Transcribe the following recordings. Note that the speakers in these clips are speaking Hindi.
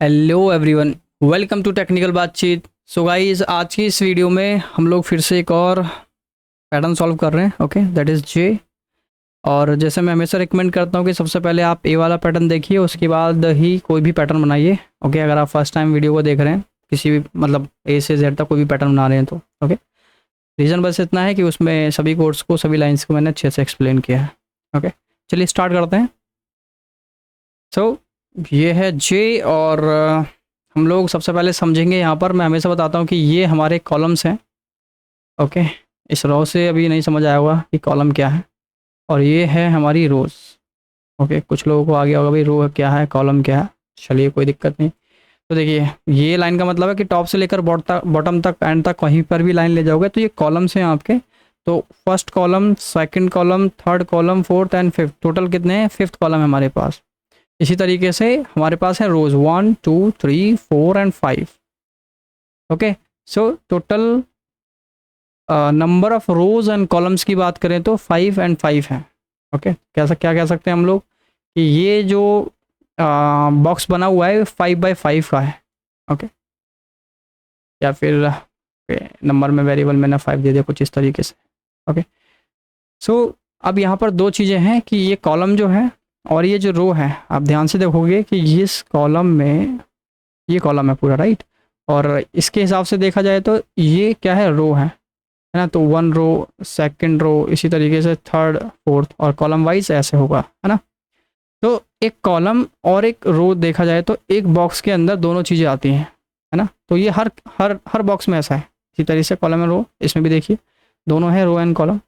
Hello everyone, welcome to technical बातचीत। सो गाइस, आज की इस वीडियो में हम लोग फिर से एक और पैटर्न सॉल्व कर रहे हैं। Okay, that is J. और जैसे मैं हमेशा रिकमेंड करता हूँ कि सबसे पहले आप ए वाला पैटर्न देखिए, उसके बाद ही कोई भी पैटर्न बनाइए। ओके, अगर आप फर्स्ट टाइम वीडियो को देख रहे हैं, किसी भी मतलब ए से जेड तक कोई भी पैटर्न बना रहे हैं तो ओके। रीज़न बस इतना है कि उसमें सभी कोड्स को, सभी लाइन्स को मैंने अच्छे से एक्सप्लेन किया है। ओके, चलिए स्टार्ट करते हैं। सो ये है जे और हम लोग सबसे पहले समझेंगे। यहाँ पर मैं हमेशा बताता हूँ कि ये हमारे कॉलम्स हैं। ओके, इस रो से अभी नहीं समझ आया होगा कि कॉलम क्या है, और ये है हमारी रोज। ओके, कुछ लोगों को आ गया होगा भाई रो क्या है, कॉलम क्या है। चलिए, कोई दिक्कत नहीं। तो देखिए, ये लाइन का मतलब है कि टॉप से लेकर बॉटम तक, एंड तक कहीं पर भी लाइन ले जाओगे तो ये कॉलम्स हैं आपके। तो first column, second column, third column, fourth and fifth, total कितने हैं? फिफ्थ कॉलम है हमारे पास। इसी तरीके से हमारे पास है रोज 1 2 3 4 and 5। Okay, so total number of rose and columns की बात करें तो 5 एंड 5 है। ओके, क्या कह सकते हैं हम लोग कि ये जो बॉक्स बना हुआ है 5x5 का है। ओके, या फिर नंबर में वेरिएबल मैंने 5 दे दिया कुछ इस तरीके से। ओके, सो अब यहाँ पर दो चीज़ें हैं कि ये कॉलम जो है और ये जो रो है, आप ध्यान से देखोगे कि इस कॉलम में, ये कॉलम है पूरा, राइट। और इसके हिसाब से देखा जाए तो ये क्या है? रो है ना। तो 1 रो, सेकंड रो, इसी तरीके से थर्ड, फोर्थ, और कॉलम वाइज ऐसे होगा, है ना। तो एक कॉलम और एक रो देखा जाए तो एक बॉक्स के अंदर दोनों चीज़ें आती हैं, है ना। तो ये हर हर हर बॉक्स में ऐसा है। इसी तरीके से कॉलम एंड रो, इसमें भी देखिए दोनों है, रो एंड कॉलम।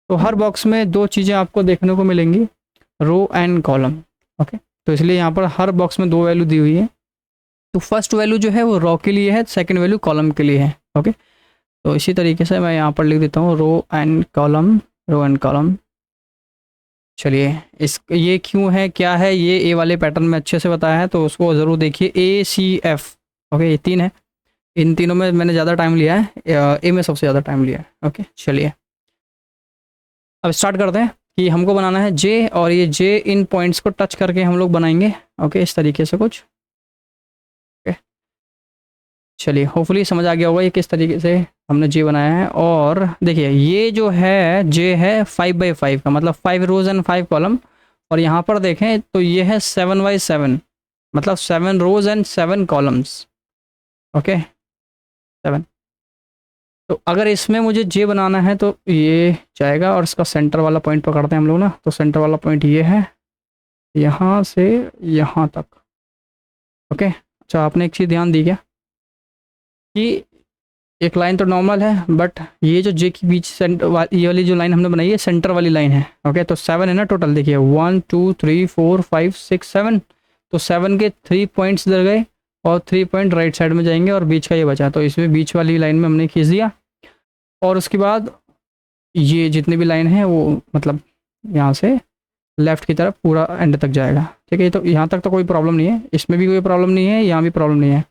तो हर बॉक्स में दो चीज़ें आपको देखने को मिलेंगी, रो एंड कॉलम। ओके, तो इसलिए यहाँ पर हर बॉक्स में दो वैल्यू दी हुई है। तो फर्स्ट वैल्यू जो है वो रो के लिए है, सेकंड वैल्यू कॉलम के लिए है। ओके, तो इसी तरीके से मैं यहाँ पर लिख देता हूँ row and column, row and column. चलिए, इस ये क्यों है, क्या है, ये ए वाले पैटर्न में अच्छे से बताया है, तो उसको ज़रूर देखिए। ACF। ओके, ये 3 है। इन तीनों में मैंने ज़्यादा टाइम लिया है, ए में सबसे ज़्यादा टाइम लिया है। ओके, चलिए अब स्टार्ट करते हैं कि हमको बनाना है जे, और ये जे इन पॉइंट्स को टच करके हम लोग बनाएंगे। ओके, इस तरीके से कुछ। ओके, चलिए, होपफुली समझ आ गया होगा ये किस तरीके से हमने जे बनाया है। और देखिए, ये जो है जे है 5x5 का, मतलब 5 रोज एंड 5 कॉलम। और यहाँ पर देखें तो ये है 7x7, मतलब 7 रोज एंड 7 कॉलम्स। ओके, 7। तो अगर इसमें मुझे जे बनाना है तो ये जाएगा, और इसका सेंटर वाला पॉइंट पकड़ते हैं हम लोग ना। तो सेंटर वाला पॉइंट ये है, यहाँ से यहाँ तक। ओके, अच्छा, आपने एक चीज़ ध्यान दी क्या कि एक लाइन तो नॉर्मल है, बट ये जो जे के बीच ये वाली जो लाइन हमने बनाई है, सेंटर वाली लाइन है। ओके, तो 7 है ना टोटल। देखिए 1 2 3 4 5 6 7। तो 7 के 3 पॉइंट्स इधर गए और 3 पॉइंट राइट साइड में जाएंगे, और बीच का ये बचा, तो इसमें बीच वाली लाइन में हमने खींच दिया। और उसके बाद ये जितनी भी लाइन है वो मतलब यहाँ से लेफ्ट की तरफ पूरा एंड तक जाएगा। ठीक है, तो यहाँ तक तो कोई प्रॉब्लम नहीं है, इसमें भी कोई प्रॉब्लम नहीं है, यहाँ भी प्रॉब्लम नहीं है।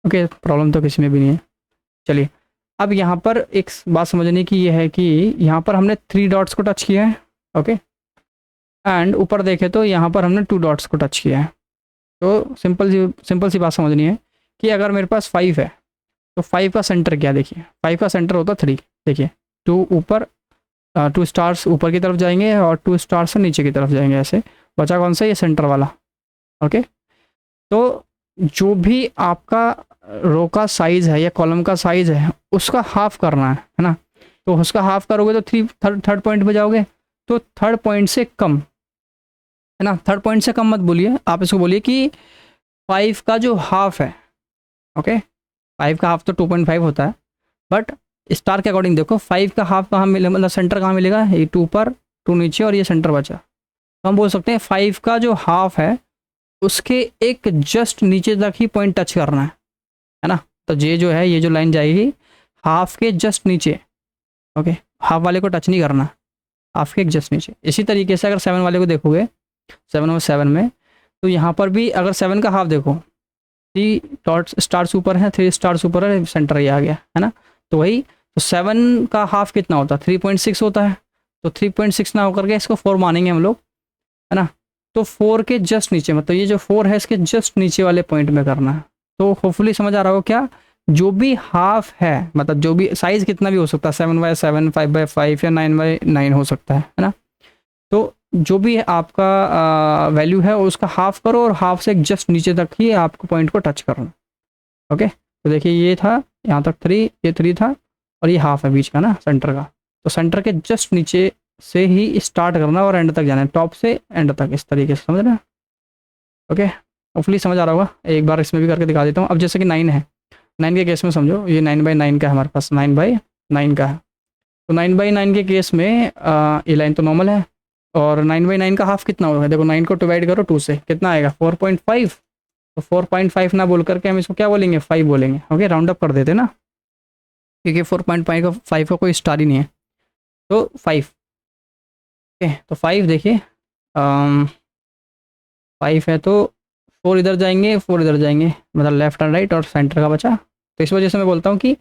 ओके, प्रॉब्लम तो किसी में भी नहीं है। चलिए, अब यहाँ पर एक बात समझने की ये है कि यहाँ पर हमने 3 डॉट्स को टच किया है। ओके, एंड ऊपर देखें तो यहाँ पर हमने 2 डॉट्स को टच किया है। तो सिंपल सी बात समझनी है कि अगर मेरे पास 5 है तो 5 का सेंटर क्या? देखिए 5 का सेंटर होता 3। देखिए 2 ऊपर, 2 स्टार्स ऊपर की तरफ जाएंगे और 2 स्टार्स नीचे की तरफ जाएंगे, ऐसे। बचा कौन सा? ये सेंटर वाला। ओके, तो जो भी आपका रो का साइज है या कॉलम का साइज है उसका हाफ करना है ना। तो उसका हाफ करोगे तो थर्ड पॉइंट पे जाओगे, तो थर्ड पॉइंट से कम, है ना। थर्ड पॉइंट से कम मत बोलिए, आप इसको बोलिए कि 5 का जो हाफ है। ओके, 5 का हाफ तो 2.5 होता है, बट स्टार के अकॉर्डिंग देखो 5 का हाफ कहाँ मिले, मतलब सेंटर कहाँ मिलेगा? ये 2 ऊपर, 2 नीचे, और ये सेंटर बचा। तो हम बोल सकते हैं 5 का जो हाफ है उसके एक जस्ट नीचे तक ही पॉइंट टच करना है ना। तो ये जो है, ये जो लाइन जाएगी हाफ के जस्ट नीचे। ओके, हाफ वाले को टच नहीं करना, हाफ के एक जस्ट नीचे। इसी तरीके से अगर 7 वाले को देखोगे, 7 और 7 में, तो यहाँ पर भी अगर 7 का हाफ देखो, 3 डॉट्स स्टार्स ऊपर है, 3 स्टार्स ऊपर है, सेंटर ये आ गया, है ना। तो वही, तो 7 का हाफ कितना होता है? 3.6 होता है। तो 3.6 ना होकर के इसको 4 मानेंगे हम लोग, है ना। तो 4 के जस्ट नीचे, मतलब ये जो 4 है इसके जस्ट नीचे वाले पॉइंट में करना है। तो होपफुली समझ आ रहा हो क्या, जो भी हाफ है, मतलब जो भी साइज कितना भी हो सकता है, 7/7, 5/5 या 9/9 हो सकता है ना। तो जो भी आपका वैल्यू है उसका हाफ करो और हाफ से जस्ट नीचे तक ही आपको पॉइंट को टच करना। ओके, तो देखिए ये था यहाँ तक 3, ये 3 था और ये हाफ है बीच का ना, सेंटर का। तो सेंटर के जस्ट नीचे से ही स्टार्ट करना और एंड तक जाना है, टॉप से एंड तक, इस तरीके से, समझ रहे हैं। ओके, होपफुली समझ आ रहा होगा। एक बार इसमें भी करके दिखा देता हूँ। अब जैसे कि 9 है, 9 के केस में समझो ये 9/9 का है हमारे पास, 9/9 का है। तो 9/9 के केस में ये लाइन तो नॉर्मल है, और 9/9 का हाफ कितना होगा, देखो 9 को डिवाइड करो 2 से, कितना आएगा 4.5। तो 4.5 ना बोल करके हम इसको क्या बोलेंगे, 5 बोलेंगे। ओके, राउंड अप कर देते ना, क्योंकि 4.5 का कोई स्टार ही नहीं है। तो 5, ओके, तो 5 देखिए 5 है तो 4 इधर जाएंगे, 4 इधर जाएंगे, मतलब लेफ्ट एंड राइट, और सेंटर का बचा। तो इस वजह से मैं बोलता हूँ कि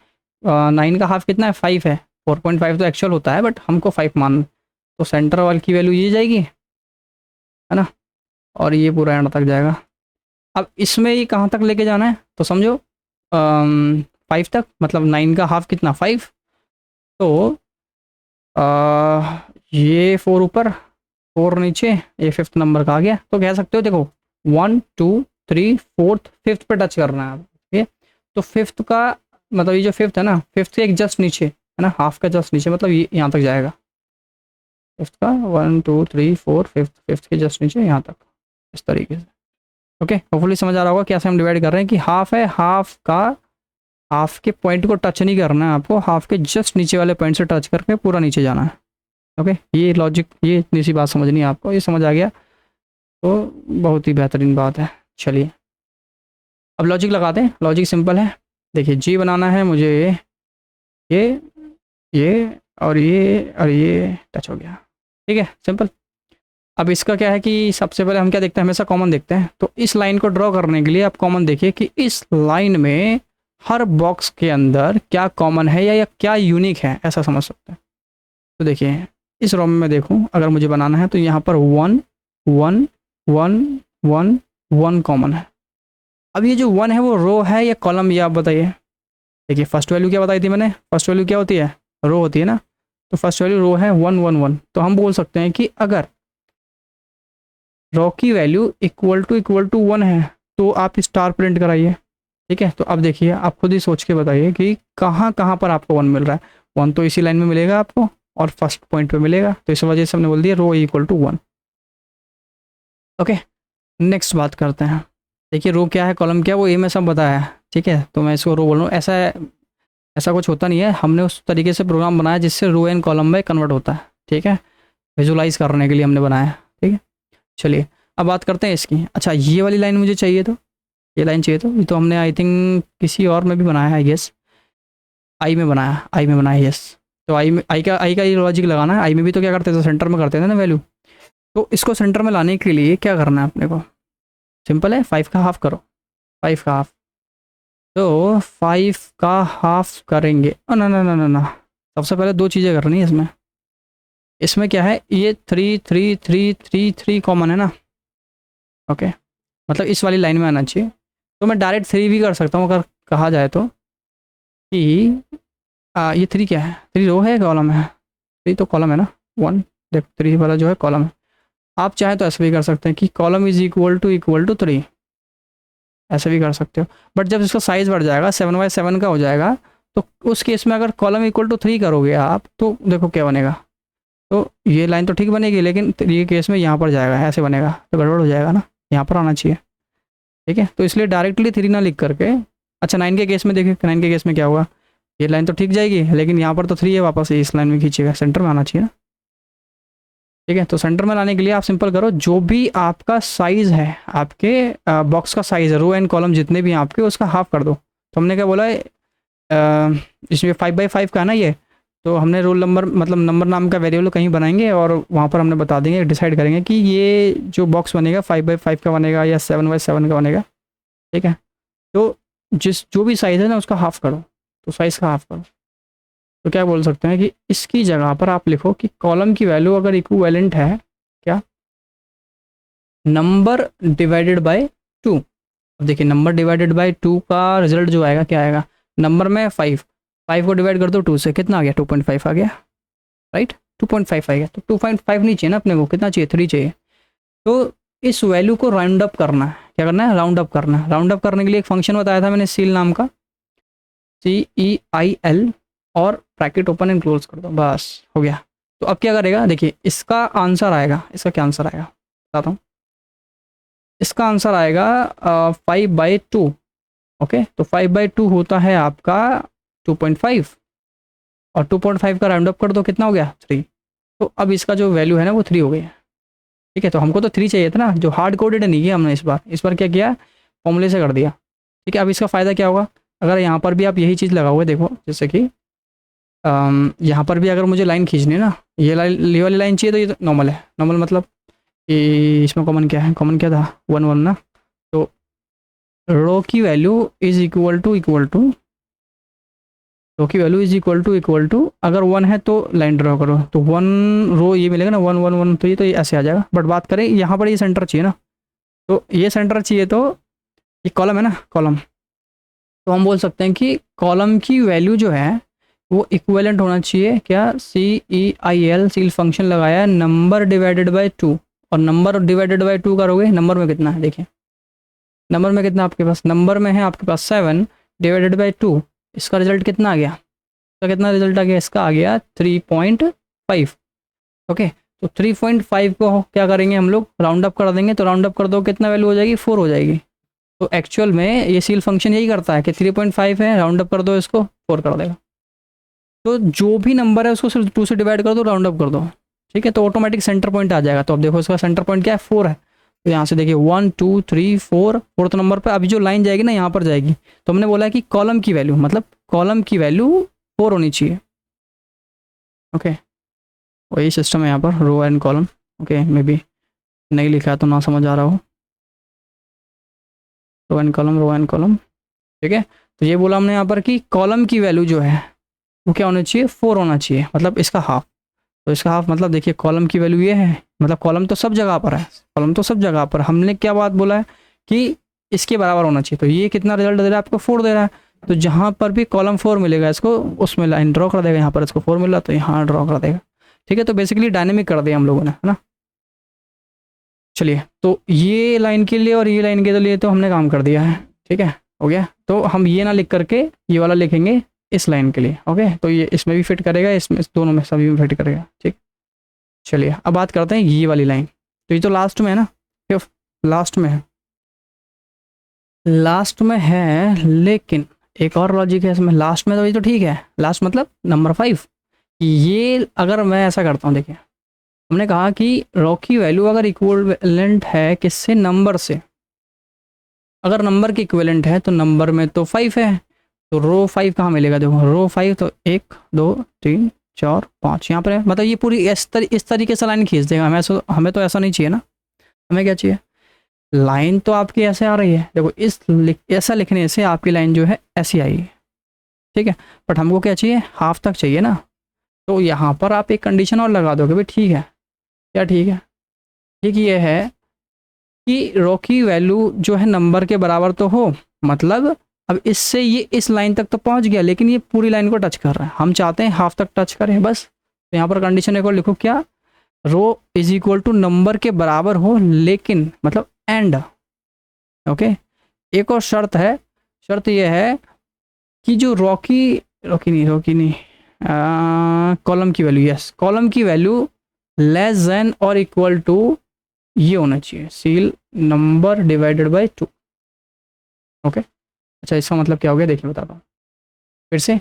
9 का हाफ कितना है, 5 है। 4.5 तो एक्चुअल होता है बट हमको 5 मान, तो सेंटर वाल की वैल्यू ये जाएगी, है ना, और ये पूरा एंड तक जाएगा। अब इसमें ये कहाँ तक लेके जाना है, तो समझो 5 तक, मतलब 9 का हाफ कितना, 5। तो ये 4 ऊपर, 4 नीचे, ये 5th नंबर का आ गया। तो कह सकते हो देखो 1 2 3 4 5th पे टच करना है। ठीक है, तो 5th का मतलब ये जो 5th है ना, 5th के एक जस्ट नीचे है ना, हाफ का जस्ट नीचे, मतलब ये यहाँ तक जाएगा। 5th का 1 2 3 4 5th के जस्ट नीचे यहाँ तक, इस तरीके से। ओके, होपफुली समझ आ रहा होगा कैसे हम डिवाइड कर रहे हैं कि हाफ है, हाफ का हाफ के पॉइंट को टच नहीं करना है आपको, हाफ के जस्ट नीचे वाले पॉइंट से टच करके पूरा नीचे जाना है। ओके, ये लॉजिक, ये इतनी सी बात समझनी है आपको, ये समझ आ गया तो बहुत ही बेहतरीन बात है। चलिए अब लॉजिक लगाते हैं। लॉजिक सिंपल है, देखिए जी बनाना है मुझे, ये ये और ये और ये टच हो गया। ठीक है, सिंपल। अब इसका क्या है कि सबसे पहले हम क्या देखते हैं, हमेशा कॉमन देखते हैं। तो इस लाइन को ड्रॉ करने के लिए आप कॉमन देखिए कि इस लाइन में हर बॉक्स के अंदर क्या कॉमन है या क्या यूनिक है, ऐसा समझ सकते हैं। तो देखिए इस रो में मैं देखूं, अगर मुझे बनाना है तो यहाँ पर 1 1 1 1 1 कॉमन है। अब ये जो 1 है वो रो है या कॉलम, ये आप बताइए। देखिए फर्स्ट वैल्यू क्या बताई थी मैंने, फर्स्ट वैल्यू क्या होती है, रो होती है ना। तो फर्स्ट वैल्यू रो है 1 1 1, तो हम बोल सकते हैं कि अगर रो की वैल्यू इक्वल टू 1 है तो आप स्टार प्रिंट कराइए। ठीक है, तो अब देखिए आप खुद ही सोच के बताइए कि कहाँ कहाँ पर आपको 1 मिल रहा है। 1 तो इसी लाइन में मिलेगा आपको और फर्स्ट पॉइंट पे मिलेगा, तो इस वजह से हमने बोल दिया rho equal to 1। Okay, next बात करते हैं। देखिए रो क्या है, कॉलम क्या है, वो ए में सब बताया है। ठीक है, तो मैं इसको रो बोल रहा हूँ, ऐसा कुछ होता नहीं है, हमने उस तरीके से प्रोग्राम बनाया जिससे रो एंड कॉलम में कन्वर्ट होता है। ठीक है, विजुलाइज करने के लिए हमने बनाया है। ठीक है, चलिए अब बात करते हैं इसकी। अच्छा, ये वाली लाइन मुझे चाहिए, तो ये लाइन चाहिए, तो ये तो हमने आई थिंक किसी और में भी बनाया है, आई गेस आई में बनाया यस। तो आई का ये लॉजिक लगाना है। आई में भी तो क्या करते थे, सेंटर में करते थे ना वैल्यू। तो इसको सेंटर में लाने के लिए क्या करना है अपने को, सिंपल है, 5 का हाफ करो, 5 का हाफ। तो 5 का हाफ करेंगे, ना ना ना ना ना, सबसे पहले 2 चीज़ें करनी है इसमें। इसमें क्या है, ये 3 3 3 3 3 कॉमन है ना। ओके, मतलब इस वाली लाइन में आना चाहिए। तो मैं डायरेक्ट 3 भी कर सकता हूँ अगर कहा जाए तो, कि ये 3 क्या है, 3 रो है कॉलम है, 3 तो कॉलम है ना, 1 देखो 3 वाला जो है कॉलम है। आप चाहें तो ऐसे भी कर सकते हैं कि कॉलम इज इक्वल टू 3, ऐसे भी कर सकते हो। बट जब इसका साइज़ बढ़ जाएगा 7/7 का हो जाएगा, तो उस केस में अगर कॉलम इक्वल टू 3 करोगे आप, तो देखो क्या बनेगा। तो ये लाइन तो ठीक बनेगी, लेकिन ये केस में यहाँ पर जाएगा, ऐसे बनेगा, तो गड़बड़ हो जाएगा ना, यहाँ पर आना चाहिए। ठीक है, तो इसलिए डायरेक्टली 3 ना लिख करके, अच्छा 9 के केस में देखिए, 9 के केस में क्या होगा, ये लाइन तो ठीक जाएगी, लेकिन यहाँ पर तो 3 है, वापस इस लाइन में खींचेगा, सेंटर में आना चाहिए ना। ठीक है, तो सेंटर में लाने के लिए आप सिंपल करो, जो भी आपका साइज़ है, आपके बॉक्स का साइज़ है, रो एंड कॉलम जितने भी हैं आपके, उसका हाफ कर दो। तो हमने क्या बोला है, इसमें 5/5 का है ना ये, तो हमने रोल नंबर मतलब नंबर नाम का वेरिएबल कहीं बनाएंगे और वहाँ पर हमने बता देंगे, डिसाइड करेंगे कि ये जो बॉक्स बनेगा 5/5 का बनेगा या 7/7 का बनेगा। ठीक है, तो जो भी साइज़ है ना उसका हाफ करो, तो साइज़ का हाफ करो। तो क्या बोल सकते हैं कि इसकी जगह पर आप लिखो कि कॉलम की वैल्यू अगर इक्विवेलेंट है, क्या नंबर डिवाइडेड बाय 2। अब देखिए नंबर डिवाइडेड बाय 2 का रिजल्ट जो आएगा क्या आएगा, नंबर में 5 को डिवाइड कर दो 2 से, कितना आ गया 2.5 आ गया, राइट 2.5 आ गया। तो 2.5 नहीं चाहिए ना अपने को, कितना चाहिए 3 चाहिए। तो इस वैल्यू को राउंड अप करना है, क्या करना है राउंड अप करना है। राउंड अप करने के लिए एक फंक्शन बताया था मैंने सील नाम का, CEIL, और ब्रैकेट ओपन एंड क्लोज कर दो, बस हो गया। तो अब क्या करेगा, देखिए इसका आंसर आएगा, इसका क्या आंसर आएगा बताता हूँ। इसका आंसर आएगा 5/2। ओके, तो 5/2 होता है आपका 2.5, और 2.5 का राउंड अप कर दो, कितना हो गया 3। तो अब इसका जो वैल्यू है ना वो 3 हो गई है। ठीक है, तो हमको तो 3 चाहिए था ना, जो हार्ड कोडेड नहीं किया हमने इस बार क्या किया, फॉर्मूले से कर दिया। ठीक है, अब इसका फ़ायदा क्या होगा, अगर यहाँ पर भी आप यही चीज़ लगाओगे, देखो जैसे कि यहाँ पर भी अगर मुझे लाइन खींचनी है ना, ये वाली लाइन चाहिए, तो ये तो नॉर्मल है। नॉर्मल मतलब कि इसमें कॉमन क्या है, कॉमन क्या था 1 ना। तो रो की वैल्यू इज इक्वल टू अगर 1 है तो लाइन ड्रॉ करो, तो 1 रो ये मिलेगा ना, 1 1 1, तो ये ऐसे आ जाएगा। बट बात करें यहाँ पर ये सेंटर चाहिए ना, तो ये सेंटर चाहिए, तो ये कॉलम है ना, कॉलम। तो हम बोल सकते हैं कि कॉलम की वैल्यू जो है वो इक्विवेलेंट होना चाहिए, क्या, CEIL सील फंक्शन लगाया, नंबर डिवाइडेड बाय 2, और नंबर डिवाइडेड बाय 2 करोगे, नंबर में कितना है देखिए, नंबर में कितना आपके पास, नंबर में है आपके पास 7 डिवाइडेड बाय 2, इसका रिजल्ट कितना आ गया, इसका कितना रिजल्ट आ गया, इसका आ गया 3.5। ओके, तो 3.5 को क्या करेंगे हम लोग, राउंड अप कर देंगे, तो राउंड अप कर दो कितना वैल्यू हो जाएगी, 4 हो जाएगी। तो एक्चुअल में ये सील फंक्शन यही करता है कि 3.5 है, राउंड अप कर दो इसको, 4 कर देगा। तो जो भी नंबर है उसको सिर्फ 2 से डिवाइड कर दो, राउंड अप कर दो, ठीक है, तो ऑटोमेटिक सेंटर पॉइंट आ जाएगा। तो अब देखो इसका सेंटर पॉइंट क्या है, 4 है। तो यहाँ से देखिए 1 2 3 4, फोर्थ नंबर पर अभी जो लाइन जाएगी ना यहाँ पर जाएगी। तो हमने बोला है कि कॉलम की वैल्यू, मतलब कॉलम की वैल्यू 4 होनी चाहिए। ओके, वही सिस्टम है यहाँ पर, row and column. Okay, maybe नहीं लिखा है तो ना समझ आ रहा हो, row and column, row and column. ठीक है, तो ये बोला हमने यहाँ पर कि कॉलम की वैल्यू जो है वो क्या होना चाहिए, 4 होना चाहिए, मतलब इसका हाफ। तो इसका हाफ मतलब देखिए कॉलम की वैल्यू ये है, मतलब कॉलम तो सब जगह पर है, कॉलम तो सब जगह पर, हमने क्या बात बोला है कि इसके बराबर होना चाहिए। तो ये कितना रिजल्ट दे रहा है आपको, 4 दे रहा है। तो जहाँ पर भी कॉलम 4 मिलेगा इसको, उसमें लाइन ड्रॉ कर देगा, यहाँ पर इसको 4 मिल रहा तो यहाँ ड्रॉ कर देगा। ठीक है, तो बेसिकली डायनेमिक कर दिया हम लोगों ने, है ना। चलिए, तो ये लाइन के लिए और ये लाइन के लिए तो हमने काम कर दिया है। ठीक है, हो गया। तो हम ये ना लिख करके ये वाला लिखेंगे इस लाइन के लिए। ओके, तो ये इसमें भी फिट करेगा, इसमें दोनों में सभी में फिट करेगा। ठीक, चलिए अब बात करते हैं ये वाली लाइन। तो ये तो लास्ट में है ना, लास्ट में है, लास्ट में है, लेकिन एक और लॉजिक है इसमें, लास्ट में तो ये तो ठीक है, लास्ट मतलब नंबर 5। ये अगर मैं ऐसा करता हूँ, देखिए हमने कहा कि रो की वैल्यू अगर इक्विवेलेंट है किससे, नंबर से। अगर नंबर के इक्विवेलेंट है तो नंबर में तो 5 है, तो रो 5 कहाँ मिलेगा, देखो रो 5 तो 1 2 3 4 5 यहाँ पर है। मतलब ये पूरी इस तरीके से लाइन खींच देगा। हमें तो ऐसा नहीं चाहिए ना, हमें क्या चाहिए, लाइन तो आपकी ऐसे आ रही है, देखो ऐसा लिखने से आपकी लाइन जो है ऐसी आएगी। ठीक है, बट हमको क्या चाहिए, हाफ तक चाहिए ना। तो यहाँ पर आप एक कंडीशन और लगा दोगे, भाई ठीक है, क्या ठीक है, ठीक ये है कि रो की वैल्यू जो है नंबर के बराबर तो हो, मतलब अब इससे ये इस लाइन तक तो पहुंच गया, लेकिन ये पूरी लाइन को टच कर रहा है, हम चाहते हैं हाफ तक टच करें बस। तो यहाँ पर कंडीशन एक और लिखो, क्या, रो इज इक्वल टू नंबर के बराबर हो, लेकिन मतलब एंड। ओके, एक और शर्त है, शर्त यह है कि जो रॉकी नहीं कॉलम की वैल्यू, यस कॉलम की वैल्यू लेस देन और इक्वल टू ये होना चाहिए, seal number divided by 2। Okay, अच्छा इसका मतलब क्या हो गया, देखिए बताता हूँ फिर से।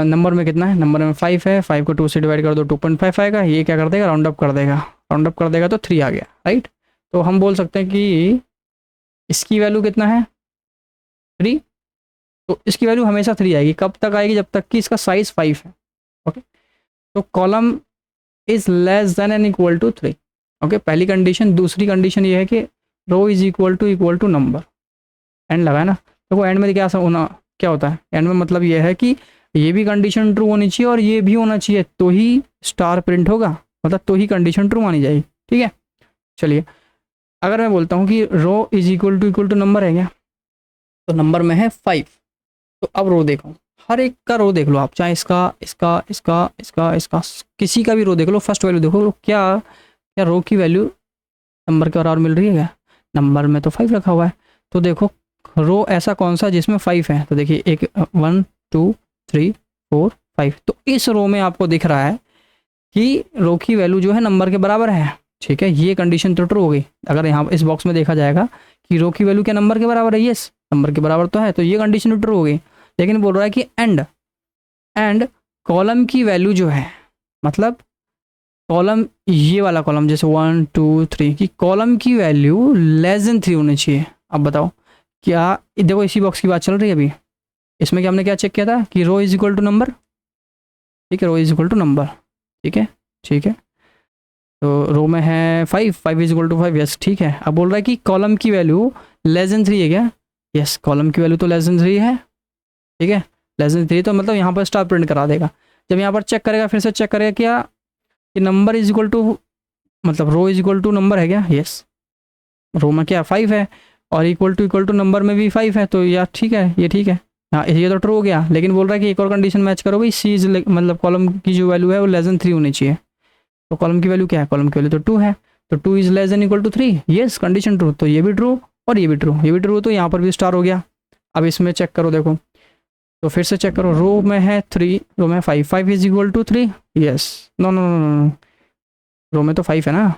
नंबर में कितना है, नंबर में 5 है, 5 को 2 से डिवाइड कर दो 2.5 आएगा। ये क्या कर देगा, राउंड अप कर देगा, राउंड अप कर देगा तो 3 आ गया, राइट। तो हम बोल सकते हैं कि इसकी वैल्यू कितना है, 3। तो इसकी वैल्यू हमेशा 3 आएगी, कब तक आएगी, जब तक कि इसका साइज 5 है। ओके, तो column is less than and equal to 3। Okay, पहली कंडीशन। दूसरी कंडीशन ये है कि row is equal to number, and लगा है ना। देखो एंड में क्या होना, क्या होता है एंड में, मतलब ये है कि ये भी कंडीशन ट्रू होनी चाहिए और ये भी होना चाहिए, तो ही स्टार प्रिंट होगा, मतलब तो ही कंडीशन ट्रू मानी जाएगी। ठीक है, चलिए अगर मैं बोलता हूँ कि row is equal to number है क्या, तो नंबर में है 5। तो अब रो देखो, हर एक का रो देख लो आप, चाहे इसका इसका इसका इसका इसका किसी का भी रो देख लो, फर्स्ट वैल्यू देखो, क्या क्या रो की वैल्यू नंबर के बराबर मिल रही है क्या, नंबर में तो 5 रखा हुआ है। तो देखो रो ऐसा कौन सा जिसमें 5 है, तो देखिए एक 1 2 3 4 5, तो इस रो में आपको दिख रहा है कि रो की वैल्यू जो है नंबर के बराबर है। ठीक है, ये कंडीशन तो ट्रू हो गई। अगर यहाँ इस बॉक्स में देखा जाएगा कि रो की वैल्यू क्या नंबर के बराबर है, यस नंबर के बराबर तो है, तो ये कंडीशन ट्रू हो गई। लेकिन बोल रहा है कि एंड कॉलम की वैल्यू जो है, मतलब कॉलम ये वाला कॉलम जैसे 1 2 3 की कॉलम की वैल्यू लेस देन 3 होनी चाहिए। अब बताओ क्या, देखो इसी बॉक्स की बात चल रही है अभी, इसमें क्या हमने क्या चेक किया था कि row is equal to number. ठीक है, रो इज इक्वल टू नंबर। ठीक है, ठीक है, तो रो में है 5 इज इक्वल टू 5, यस ठीक है। अब बोल रहा है कि कॉलम की वैल्यू लेस देन 3 है क्या, यस कॉलम की वैल्यू तो लेस देन 3 है। ठीक है, लेस देन 3 तो मतलब यहाँ पर स्टार प्रिंट करा देगा। जब यहाँ पर चेक करेगा, फिर से चेक करेगा क्या कि नंबर इज इक्वल टू, मतलब रो इज इक्वल टू नंबर है क्या, यस रो में क्या 5 है, और इक्वल टू नंबर में भी 5 है, तो यार ठीक है, ये ठीक है, हाँ ये तो ट्रू हो गया। लेकिन बोल रहा है कि एक और कंडीशन मैच करो भाई, सी इज मतलब कॉलम की जो वैल्यू है वो लेस देन 3 होनी चाहिए। तो कॉलम की वैल्यू क्या है, कॉलम की वैल्यू तो 2 है, तो 2 is less than equal to 3, yes condition true. तो ये भी ट्रू और ये भी ट्रू, ये भी ट्रू, तो यहाँ पर भी स्टार हो गया। अब इसमें चेक करो, देखो तो फिर से चेक करो, रो में है 3, रो में 5 is equal to 3, yes no no no no, row में तो 5 है ना,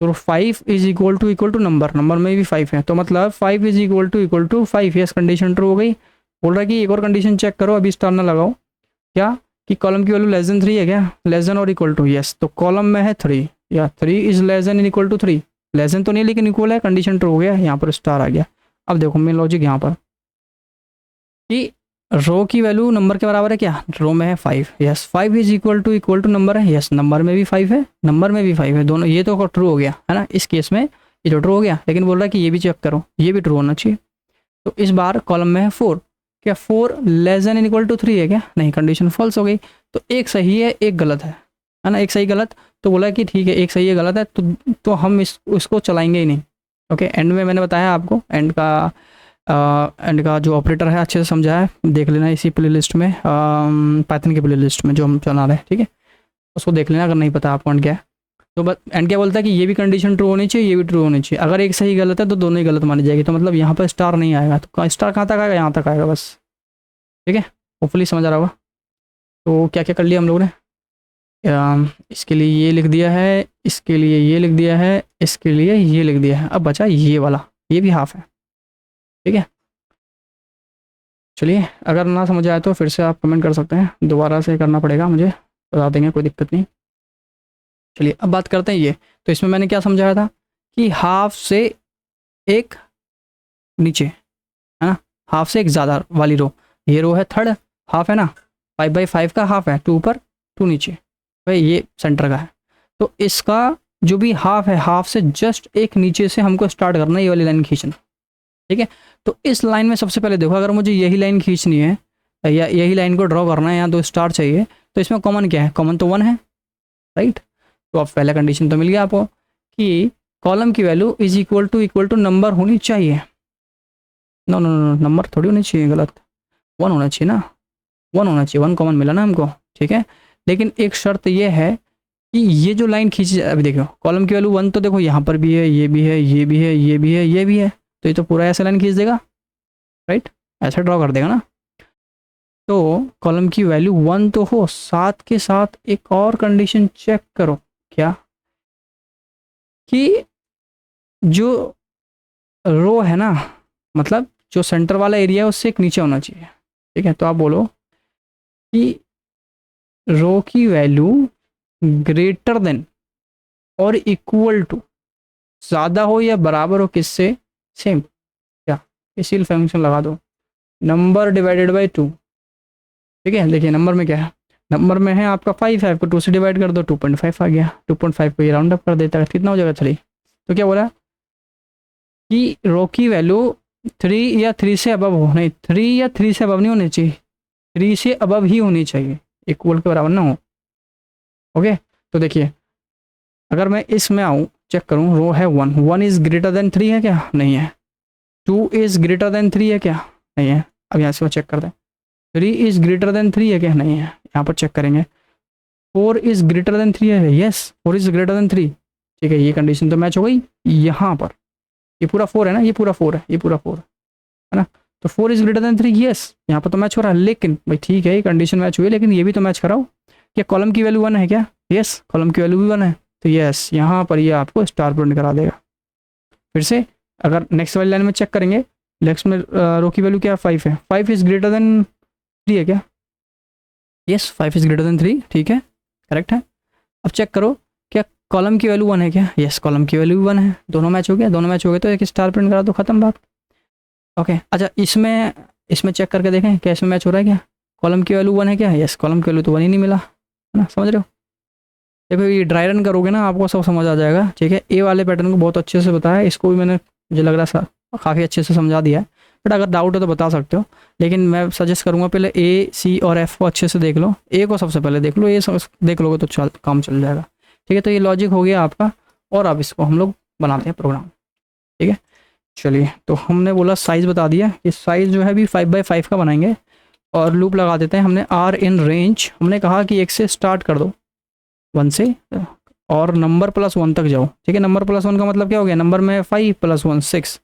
तो 5 is equal to number, number में भी 5 है, तो मतलब 5 is equal to 5, yes condition true हो गई। बोल रहा है कि एक और कंडीशन चेक करो, अभी स्टार ना लगाओ, क्या कि कॉलम की वैल्यू लेस देन 3 है क्या, लेस देन और इक्वल टू, यस तो कॉलम में है 3, या 3 is less than equal to 3, less than तो नहीं लेकिन इक्वल है, कंडीशन ट्रू हो गया, यहाँ पर स्टार आ गया। अब देखो मेन लॉजिक यहाँ पर कि रो की वैल्यू नंबर के बराबर है क्या, रो में है 5, yes 5 is equal to number है, यस नंबर में भी 5 है, नंबर में भी 5 है, दोनों ये तो ट्रू हो गया है ना, इस केस में ये तो ट्रू हो गया। लेकिन बोल रहा है कि ये भी चेक करो, ये भी ट्रू होना चाहिए। तो इस बार कॉलम में है 4, क्या 4 लेस देन इक्वल टू 3 है क्या, नहीं कंडीशन फॉल्स हो गई। तो एक सही है एक गलत है ना, एक सही गलत, तो बोला कि ठीक है एक सही है गलत है, तो हम इसको चलाएंगे ही नहीं। ओके, एंड में मैंने बताया आपको, एंड का जो ऑपरेटर है अच्छे से समझा है, देख लेना इसी प्ले लिस्ट में, पाइथन की प्ले लिस्ट में जो हम चला रहे हैं, ठीक है उसको देख लेना अगर नहीं पता आपको एंड क्या है। तो बस एंड क्या बोलता है कि ये भी कंडीशन ट्रू होनी चाहिए, ये भी ट्रू होनी चाहिए, अगर एक सही गलत है तो दोनों ही गलत मानी जाएगी, तो मतलब यहाँ पर स्टार नहीं आएगा, तो स्टार कहाँ तक आएगा, यहाँ तक आएगा बस। ठीक है, होपफुली समझ आ रहा होगा। तो क्या क्या कर लिया हम लोगों ने, इसके लिए ये लिख दिया है, इसके लिए ये लिख दिया है, इसके लिए ये लिख दिया है, अब बचा ये वाला, ये भी हाफ है। ठीक है, चलिए अगर ना समझ आए तो फिर से आप कमेंट कर सकते हैं, दोबारा से करना पड़ेगा मुझे, बता देंगे, कोई दिक्कत नहीं। चलिए अब बात करते हैं ये, तो इसमें मैंने क्या समझाया था कि हाफ से एक नीचे है ना, हाफ से एक ज़्यादा वाली रो, ये रो है थर्ड हाफ है ना, 5/5 का हाफ है, 2 ऊपर 2 नीचे, भाई ये सेंटर का है। तो इसका जो भी हाफ है, हाफ से जस्ट एक नीचे से हमको स्टार्ट करना है, ये वाली लाइन खींचना। ठीक है, तो इस लाइन में सबसे पहले देखो, अगर मुझे यही लाइन खींचनी है या यही लाइन को ड्रॉ करना है, या 2 स्टार चाहिए, तो इसमें कॉमन क्या है, कॉमन तो 1 है, राइट। तो अब पहला कंडीशन तो मिल गया आपको कि कॉलम की value is equal to number होनी चाहिए। नो नो नो, नंबर थोड़ी होनी चाहिए, गलत, 1 होना चाहिए ना, 1 होना चाहिए, 1 कॉमन मिला ना हमको। ठीक है, लेकिन एक शर्त ये है कि ये जो लाइन खींची, अभी देखो कॉलम की वैल्यू 1, तो देखो यहाँ पर भी है, ये भी है, ये भी है, ये भी है, ये भी है, तो ये तो पूरा ऐसा लाइन खींच देगा, राइट, ऐसा ड्रॉ कर देगा ना। तो कॉलम की वैल्यू 1 तो हो, साथ के साथ एक और कंडीशन चेक करो, क्या कि जो रो है ना, मतलब जो सेंटर वाला एरिया है उससे एक नीचे होना चाहिए। ठीक है, तो आप बोलो कि रो की वैल्यू ग्रेटर देन और इक्वल टू, ज़्यादा हो या बराबर हो किससे, सेम, क्या इसी फंक्शन लगा दो, नंबर डिवाइडेड बाई 2। ठीक है, देखिए नंबर में क्या है, नंबर में है आपका 5 है, आपको 2 से डिवाइड कर दो, 2.5 आ गया, 2.5 को ये राउंड अप कर देता है, कितना हो जाएगा 3। तो क्या बोला कि रो की वैल्यू 3 या 3 से अबव हो, नहीं 3 या 3 से अबव नहीं होनी चाहिए, 3 से अबव ही होनी चाहिए, इक्वल के बराबर ना हो। ओके, तो देखिए अगर मैं इसमें आऊँ चेक करूँ, रो है 1, 1 इज़ ग्रेटर देन 3 है क्या? नहीं है। 2 इज़ ग्रेटर देन 3 है क्या? नहीं है। अब यहाँ से चेक करते हैं, 3 इज़ ग्रेटर देन 3 है क्या? नहीं है। यहाँ पर चेक करेंगे, 4 इज़ ग्रेटर देन 3 है, यस 4 इज़ ग्रेटर देन 3। ठीक है, ये कंडीशन तो मैच हो गई। यहाँ पर ये पूरा 4 है ना, ये पूरा 4 है, ये पूरा 4 है ना, तो 4 इज़ ग्रेटर देन 3, यस यहाँ पर तो मैच हो रहा है। लेकिन भाई ठीक है, ये कंडीशन मैच हुई, लेकिन ये भी तो मैच कराओ, क्या कॉलम की वैल्यू 1 है क्या? यस कॉलम की वैल्यू भी 1 है, तो यस यहाँ पर ये आपको स्टार प्रिंट करा देगा। फिर से अगर नेक्स्ट वाली लाइन में चेक करेंगे, नेक्स्ट में रो की वैल्यू क्या है? 5 है, 5 इज़ ग्रेटर देन 3 है क्या? यस 5 इज़ ग्रेटर देन 3, ठीक है, करेक्ट है। अब चेक करो, क्या कॉलम की वैल्यू 1 है क्या? यस कॉलम की वैल्यू 1 है, दोनों मैच हो गया, दोनों मैच हो गए तो एक स्टार प्रिंट करा दो, खत्म बात। ओके अच्छा, इसमें चेक करके देखें क्या इसमें मैच हो रहा है क्या? कॉलम की वैल्यू 1 है क्या? यस कॉलम की वैल्यू तो 1 ही नहीं मिला, है ना, समझ रहे हो? देखो ये ड्राई रन करोगे ना, आपको सब समझ आ जाएगा। ठीक है, ए वाले पैटर्न को बहुत अच्छे से बताया, इसको भी मैंने मुझे लग रहा है काफ़ी अच्छे से समझा दिया है, बट अगर डाउट है तो बता सकते हो। लेकिन मैं सजेस्ट करूँगा पहले ए, सी और एफ को अच्छे से देख लो। ए को सबसे पहले देख लो, ए देख लोगे तो काम चल जाएगा। ठीक है, तो ये लॉजिक हो गया आपका, और अब इसको हम लोग बनाते हैं प्रोग्राम। ठीक है, चलिए, तो हमने बोला साइज़ बता दिया, कि साइज़ जो है भी 5x5 का बनाएंगे, और लूप लगा देते हैं। हमने आर इन रेंज, हमने कहा कि 1 से स्टार्ट कर दो, 1 से, और नंबर +1 तक जाओ। ठीक है, नंबर +1 का मतलब क्या हो गया? नंबर में 5 + 1 6,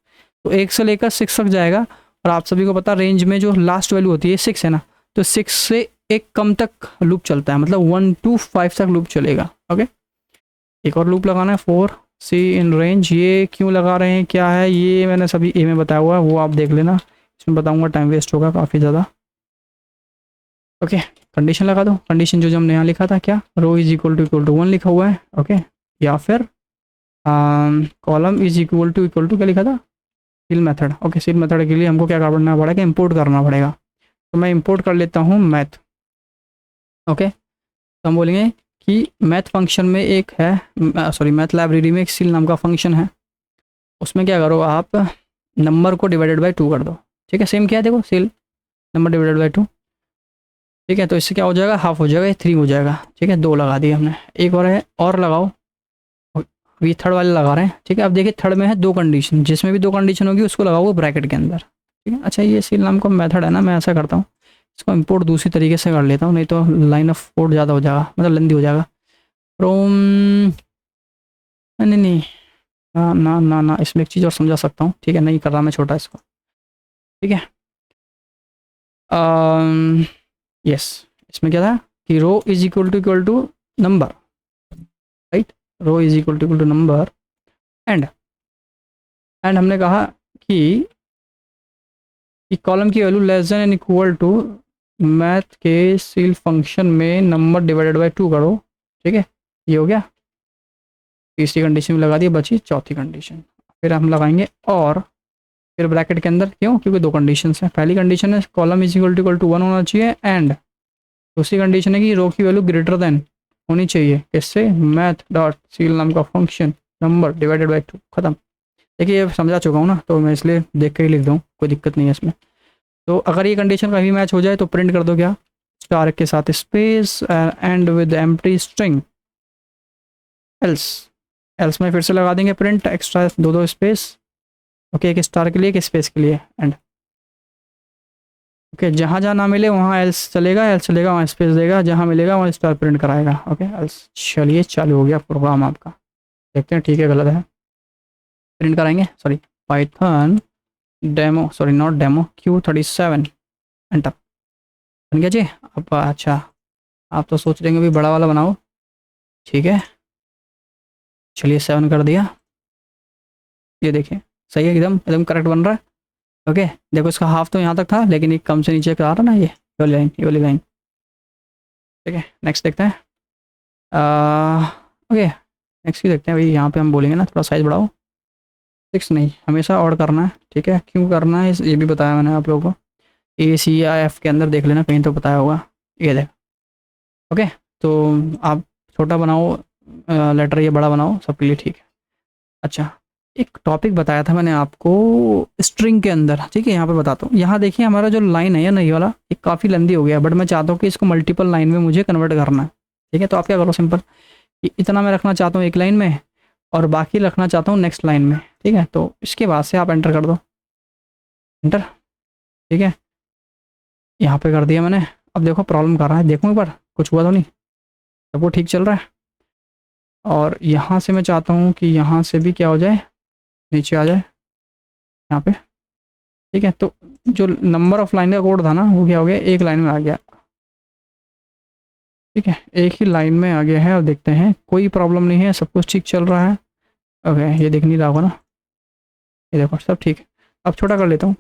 तो 1 से लेकर 6 तक जाएगा। और आप सभी को पता रेंज में जो लास्ट वैल्यू होती है 6 है ना, तो 6 से एक कम तक लूप चलता है, मतलब 1 to 5 तक लूप चलेगा। ओके, एक और लूप लगाना है 4 सी इन रेंज। ये क्यों लगा रहे हैं, क्या है, ये मैंने सभी ए में बताया हुआ है, वो आप देख लेना, इसमें बताऊंगा, टाइम वेस्ट होगा काफ़ी ज़्यादा। ओके, कंडीशन लगा दो। कंडीशन जो हमने यहाँ लिखा था, क्या रो इज इक्वल टू 1 लिखा हुआ है। ओके, या फिर कॉलम इज इक्वल टू क्या लिखा था? Seal method. Okay, seal method के लिए हमको क्या करना पड़ेगा? इंपोर्ट करना पड़ेगा। तो मैं इंपोर्ट कर लेता हूँ मैथ। ओके, तो हम बोलेंगे कि मैथ फंक्शन में एक है, सॉरी मैथ लाइब्रेरी में एक सील नाम का फंक्शन है, उसमें क्या करो आप, नंबर को डिवाइडेड बाई 2 कर दो। ठीक है, सेम क्या है, देखो सील नंबर डिवाइडेड बाई 2। ठीक है, तो इससे क्या हो जाएगा? हाफ हो जाएगा, 3 हो जाएगा। ठीक है, 2 लगा दिए हमने, एक और है, और लगाओ, अभी थर्ड वाले लगा रहे हैं। ठीक है, अब देखिए थर्ड में है 2 कंडीशन, जिसमें भी 2 कंडीशन होगी उसको लगाओ ब्रैकेट के अंदर। ठीक है, अच्छा ये सील नाम का मेथड है ना, मैं ऐसा करता हूँ, इसको इंपोर्ट दूसरी तरीके से कर लेता हूँ, नहीं तो लाइन ऑफ कोड ज़्यादा हो जाएगा, मतलब लेंदी हो जाएगा। फ्रॉम, नहीं नहीं, ना ना ना ना, इसमें एक चीज़ और समझा सकता हूँ। ठीक है, नहीं कर रहा मैं छोटा इसको। ठीक है, यस, इसमें क्या था कि row is equal to number, right, row is equal to number, and हमने कहा कि कॉलम की value less than and equal to math के सील फंक्शन में नंबर डिवाइडेड बाय 2 करो। ठीक है, ये हो गया, तीसरी कंडीशन में लगा दी, बची चौथी कंडीशन। फिर हम लगाएंगे और फिर ब्रैकेट के अंदर, क्यों? क्योंकि 2 कंडीशन है। पहली कंडीशन है कॉलम इज इक्वल टू 1 होना चाहिए, एंड दूसरी कंडीशन है कि रो की वैल्यू ग्रेटर देन होनी चाहिए, इससे मैथ डॉट सील नाम का फंक्शन नंबर डिवाइडेड बाई 2, खत्म। देखिए ये समझा चुका हूँ ना, तो मैं इसलिए देख कर ही लिख दूँ, कोई दिक्कत नहीं है इसमें। तो अगर ये कंडीशन कभी मैच हो जाए तो प्रिंट कर दो, क्या? स्टार के साथ space and with empty string, else में फिर से लगा देंगे प्रिंट एक्स्ट्रा 2 स्पेस। ओके, एक स्टार के लिए, एक स्पेस के लिए, एंड ओके, जहाँ जहाँ ना मिले वहाँ एल्स चलेगा, एल्स चलेगा वहाँ स्पेस देगा, जहाँ मिलेगा वहाँ स्टार प्रिंट कराएगा। Okay, else. चलिए चालू हो गया प्रोग्राम आपका, देखते हैं ठीक है गलत है। प्रिंट कराएंगे, sorry, Python demo, sorry not demo, Q37 enter. बन गया जी। अब अच्छा, आप तो सोच रहे हैं भी बड़ा वाला बनाओ, ठीक है, चलिए 7 कर दिया। ये देखिए सही है, एकदम एकदम करेक्ट बन रहा है। ओके, देखो इसका हाफ तो यहाँ तक था, लेकिन एक कम से नीचे का आ रहा ना, ये वाली लाइन, ये वाली लाइन। ठीक है, नेक्स्ट देखते हैं। ओके, नेक्स्ट की देखते हैं भाई, यहाँ पे हम बोलेंगे ना थोड़ा साइज़ बढ़ाओ, 6 नहीं, हमेशा और करना है। ठीक है, क्यों करना है ये भी बताया मैंने आप लोगों को, ACIF के अंदर देख लेना, कहीं तो बताया होगा, ये देख। ओके, तो आप छोटा बनाओ लेटर, ये बड़ा बनाओ, सबके लिए ठीक है। अच्छा, एक टॉपिक बताया था मैंने आपको स्ट्रिंग के अंदर, ठीक है, यहाँ पे बताता हूँ। यहाँ देखिए हमारा जो लाइन है ना, ये वाला, ये काफ़ी लंबी हो गया, बट मैं चाहता हूँ कि इसको मल्टीपल लाइन में मुझे कन्वर्ट करना है। ठीक है, तो आप क्या करो, सिंपल, इतना मैं रखना चाहता हूँ एक लाइन में, और बाकी रखना चाहता हूँ नेक्स्ट लाइन में, ठीक है। तो इसके बाद से आप एंटर कर दो, एंटर, ठीक है। यहाँ पे कर दिया मैंने। अब देखो प्रॉब्लम कर रहा है, देखो एक बार कुछ हुआ तो नहीं, सब वो ठीक चल रहा है। और यहाँ से मैं चाहता हूँ कि यहाँ से भी क्या हो जाए, नीचे आ जाए यहाँ पे, ठीक है। तो जो नंबर ऑफ लाइन का कोड था ना वो क्या हो गया, एक लाइन में आ गया, ठीक है, एक ही लाइन में आ गया है। और देखते हैं कोई प्रॉब्लम नहीं है, सब कुछ ठीक चल रहा है। ओके, ये देख नहीं रहा होगा ना, ये देखो सब ठीक है। अब छोटा कर लेता हूँ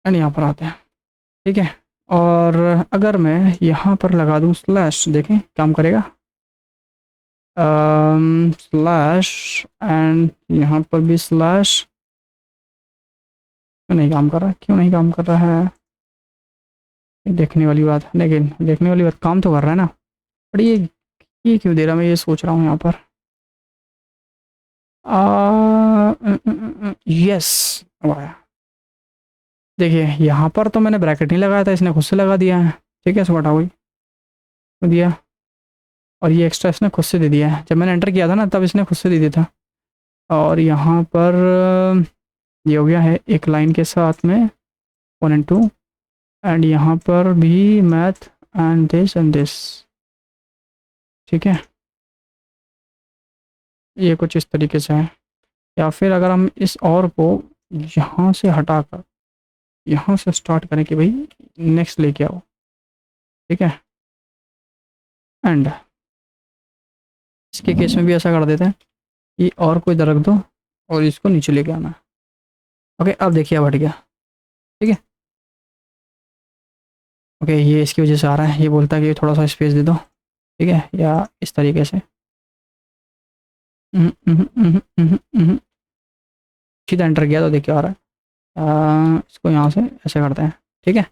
एंड यहाँ पर आते हैं, ठीक है। और अगर मैं यहाँ पर लगा दूँ स्लैश, देखें काम करेगा, स्लैश एंड यहाँ पर भी स्लैश, क्यों नहीं काम कर रहा है, क्यों नहीं काम कर रहा है, ये देखने वाली बात है। लेकिन देखने वाली बात, काम तो कर रहा है ना, पर ये क्यों दे रहा, मैं ये सोच रहा हूँ यहाँ पर। यस, आया। देखिए यहाँ पर तो मैंने ब्रैकेट नहीं लगाया था, इसने खुद से लगा दिया है, ठीक है। सो हटा हुई दिया, और ये एक्स्ट्रा इसने खुद से दे दिया है। जब मैंने एंटर किया था ना तब इसने खुद से दे दिया था। और यहाँ पर ये हो गया है एक लाइन के साथ में 1 and 2, एंड यहाँ पर भी मैथ एंड दिस, ठीक है। ये कुछ इस तरीके से है। या फिर अगर हम इस और को यहाँ से हटाकर यहाँ से स्टार्ट करें कि भाई नेक्स्ट लेके आओ, ठीक है। एंड इसके केस में भी ऐसा कर देते हैं, ये और कोई इधर रख दो और इसको नीचे लेके आना। ओके, अब देखिए अब हट गया, ठीक है। ओके, ये इसकी वजह से आ रहा है, ये बोलता है कि थोड़ा सा स्पेस दे दो, ठीक है, या इस तरीके से सीधा एंटर किया तो देखिए आ रहा है। इसको यहाँ से ऐसे करते हैं, ठीक है।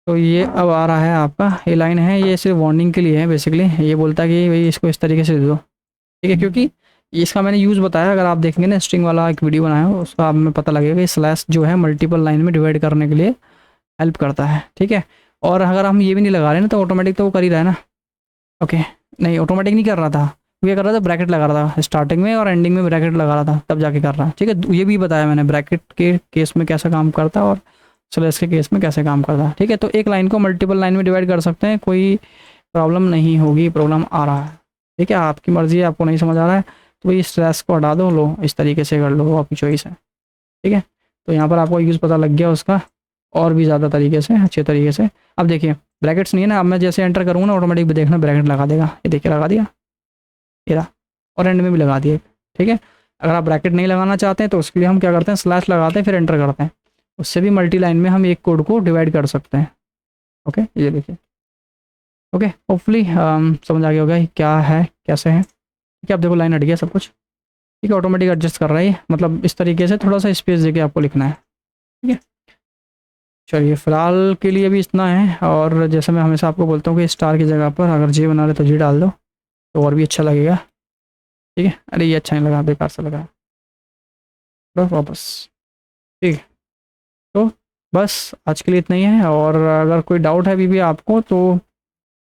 तो ये अब आ रहा है आपका, ये लाइन है, ये सिर्फ वार्निंग के लिए है बेसिकली। ये बोलता है कि भाई इसको इस तरीके से दे दो, ठीक है, क्योंकि इसका मैंने यूज़ बताया। अगर आप देखेंगे ना स्ट्रिंग वाला एक वीडियो बनाया हो, उसका आप में पता लगेगा कि स्लैश जो है मल्टीपल लाइन में डिवाइड करने के लिए हेल्प करता है, ठीक है। और अगर हम ये भी नहीं लगा रहे ना तो ऑटोमेटिक तो वो कर ही रहा है ना। ओके, नहीं ऑटोमेटिक नहीं कर रहा था, वो क्या कर रहा था, ब्रैकेट लगा रहा था स्टार्टिंग में और एंडिंग में ब्रैकेट लगा रहा था, तब जाके कर रहा है, ठीक है। ये भी बताया मैंने ब्रैकेट के केस में कैसा काम करता है और स्लैश के केस में कैसे काम करता है, ठीक है। तो एक लाइन को मल्टीपल लाइन में डिवाइड कर सकते हैं, कोई प्रॉब्लम नहीं होगी। प्रॉब्लम आ रहा है, ठीक है, आपकी मर्ज़ी है, आपको नहीं समझ आ रहा है तो भाई स्लैश को हटा दो, लो इस तरीके से कर लो, वो आपकी चॉइस है, ठीक है। तो यहाँ पर आपको यूज़ पता लग गया उसका, और भी ज़्यादा तरीके से, अच्छे तरीके से। अब देखिए ब्रैकेट्स नहीं है ना, अब मैं जैसे एंटर करूँगा ना ऑटोमेटिक देखना ब्रैकेट लगा देगा, ये देखिए लगा दिया, ये रहा, और एंड में भी लगा दिए, ठीक है। अगर आप ब्रैकेट नहीं लगाना चाहते हैं तो उसके लिए हम क्या करते हैं, स्लैश लगाते हैं फिर एंटर करते हैं, उससे भी मल्टी लाइन में हम एक कोड को डिवाइड कर सकते हैं। ओके, ये देखिए, ओके, होपफुली समझ आ गया होगा क्या है कैसे है, ठीक है। अब देखो लाइन हट गया सब कुछ, ठीक है, ऑटोमेटिक एडजस्ट कर रहा है, मतलब इस तरीके से थोड़ा सा स्पेस देके आपको लिखना है, ठीक है। चलिए फिलहाल के लिए भी इतना है। और जैसे मैं हमेशा आपको बोलता हूँ कि स्टार की जगह पर अगर जे बना रहे तो जी डाल दो, तो और भी अच्छा लगेगा, ठीक है। अरे ये अच्छा नहीं लगा, बेकार सा लगा, बस वापस, ठीक है। तो बस आज के लिए इतना ही है, और अगर कोई डाउट है अभी भी आपको तो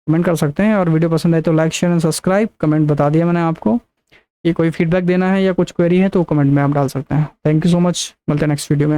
कमेंट कर सकते हैं, और वीडियो पसंद आए तो like share and subscribe, comment बता दिया मैंने आपको। ये कोई फीडबैक देना है या कुछ क्वेरी है तो कमेंट में आप डाल सकते हैं। थैंक यू सो मच, मिलते हैं नेक्स्ट वीडियो में।